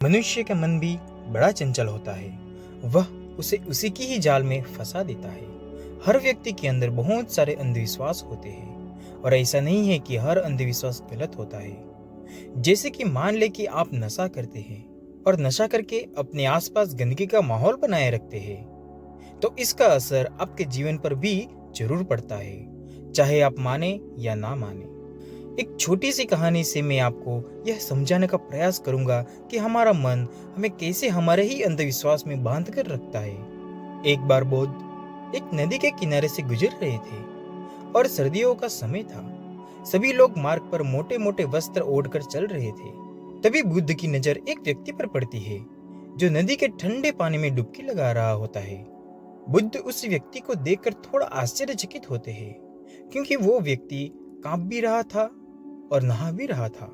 मनुष्य का मन भी बड़ा चंचल होता है। वह उसे उसी की ही जाल में फंसा देता है। हर व्यक्ति के अंदर बहुत सारे अंधविश्वास होते हैं और ऐसा नहीं है कि हर अंधविश्वास गलत होता है। जैसे कि मान ले कि आप नशा करते हैं और नशा करके अपने आसपास गंदगी का माहौल बनाए रखते हैं, तो इसका असर आपके जीवन पर भी जरूर पड़ता है, चाहे आप माने या ना माने। एक छोटी सी कहानी से मैं आपको यह समझाने का प्रयास करूंगा कि हमारा मन हमें कैसे हमारे ही अंधविश्वास में बांध कर रखता है। एक बार बुद्ध एक नदी के किनारे से गुजर रहे थे और सर्दियों का समय था। सभी लोग मार्ग पर मोटे मोटे वस्त्र ओढ़कर चल रहे थे। तभी बुद्ध की नजर एक व्यक्ति पर पड़ती है जो नदी के ठंडे पानी में डुबकी लगा रहा होता है। बुद्ध उस व्यक्ति को देखकर थोड़ा आश्चर्यचकित होते हैं, क्योंकि वो व्यक्ति कांप भी रहा था और नहा भी रहा था।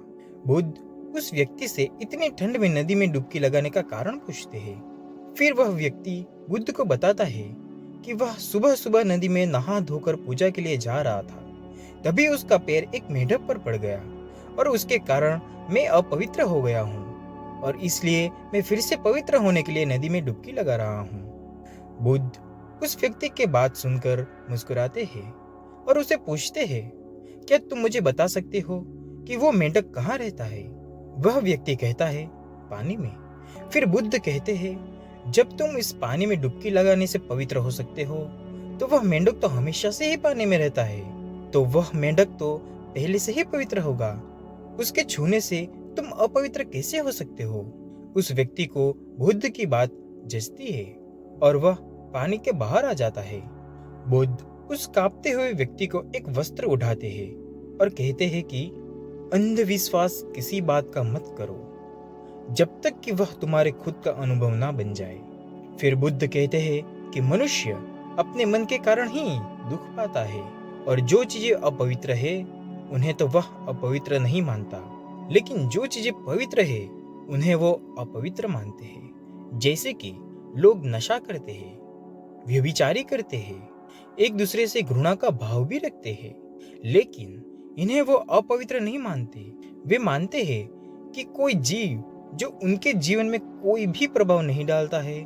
बुद्ध उस व्यक्ति से इतनी ठंड में नदी में डुबकी लगाने का कारण पूछते हैं। फिर वह व्यक्ति बुद्ध को बताता है कि वह सुबह सुबह नदी में नहा धोकर पूजा के लिए जा रहा था। तभी उसका पैर एक मेंढक पर पड़ गया और उसके कारण मैं अपवित्र हो गया हूँ और इसलिए मैं फिर से पवित्र होने के लिए नदी में डुबकी लगा रहा हूँ। बुद्ध उस व्यक्ति के बात सुनकर मुस्कुराते हैं और उसे पूछते हैं, क्या तुम मुझे बता सकते हो कि वो मेंढक कहाँ रहता है? वह व्यक्ति कहता है, पानी में। फिर बुद्ध कहते हैं, जब तुम इस पानी में डुबकी लगाने से पवित्र हो सकते हो, तो वह मेंढक तो हमेशा से ही पानी में रहता है, तो वह मेंढक तो पहले से ही पवित्र होगा। उसके छूने से तुम अपवित्र कैसे हो सकते हो? उस व्यक्ति को बुद्ध की बात जचती है और वह पानी के बाहर आ जाता है। बुद्ध उस कांपते हुए व्यक्ति को एक वस्त्र उठाते हैं और कहते हैं कि अंधविश्वास किसी बात का मत करो जब तक कि वह तुम्हारे खुद का अनुभव ना बन जाए। फिर बुद्ध कहते हैं कि मनुष्य अपने मन के कारण ही दुख पाता है और जो चीजें अपवित्र है उन्हें तो वह अपवित्र नहीं मानता, लेकिन जो चीजें पवित्र है उन्हें वो अपवित्र मानते हैं। जैसे कि लोग नशा करते हैं, व्यभिचारी करते हैं, एक दूसरे से घृणा का भाव भी रखते हैं, लेकिन इन्हें वो अपवित्र नहीं मानते। वे मानते हैं कि कोई जीव जो उनके जीवन में कोई भी प्रभाव नहीं डालता है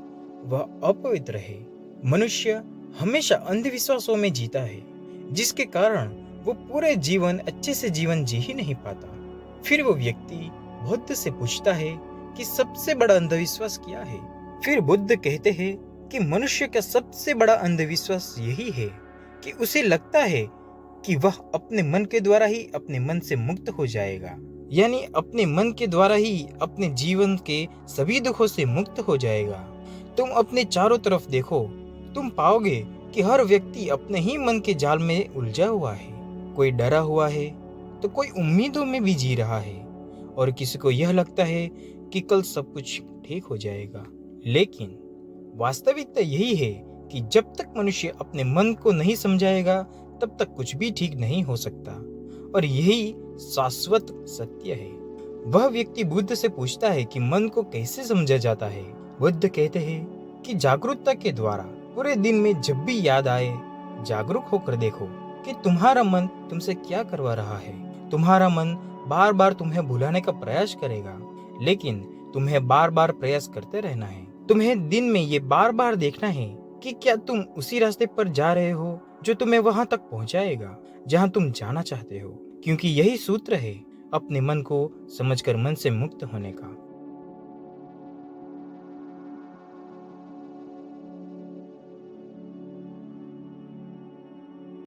वह अपवित्र है। मनुष्य हमेशा अंधविश्वासों में जीता है, जिसके कारण वो पूरे जीवन अच्छे से जीवन जी ही नहीं पाता। फिर वो व्यक्ति बुद्ध से पूछता है कि सबसे बड़ा अंधविश्वास क्या है? फिर बुद्ध कहते हैं कि मनुष्य का सबसे बड़ा अंधविश्वास यही है कि उसे लगता है कि वह अपने मन के द्वारा ही अपने मन से मुक्त हो जाएगा, यानी अपने मन के द्वारा ही अपने जीवन के सभी दुखों से मुक्त हो जाएगा। तुम अपने चारों तरफ देखो, तुम पाओगे कि हर व्यक्ति अपने ही मन के जाल में उलझा हुआ है। कोई डरा हुआ है तो कोई उम्मीदों में भी जी रहा है और किसी को यह लगता है कि कल सब कुछ ठीक हो जाएगा। लेकिन वास्तविकता यही है कि जब तक मनुष्य अपने मन को नहीं समझाएगा तब तक कुछ भी ठीक नहीं हो सकता, और यही शाश्वत सत्य है। वह व्यक्ति बुद्ध से पूछता है कि मन को कैसे समझा जाता है। बुद्ध कहते हैं कि जागरूकता के द्वारा। पूरे दिन में जब भी याद आए जागरूक होकर देखो कि तुम्हारा मन तुमसे क्या करवा रहा है। तुम्हारा मन बार बार तुम्हें भुलाने का प्रयास करेगा, लेकिन तुम्हें बार बार प्रयास करते रहना है। तुम्हें दिन में ये बार बार देखना है कि क्या तुम उसी रास्ते पर जा रहे हो जो तुम्हें वहां तक पहुंचाएगा जहां तुम जाना चाहते हो, क्योंकि यही सूत्र है अपने मन को समझकर मन से मुक्त होने का।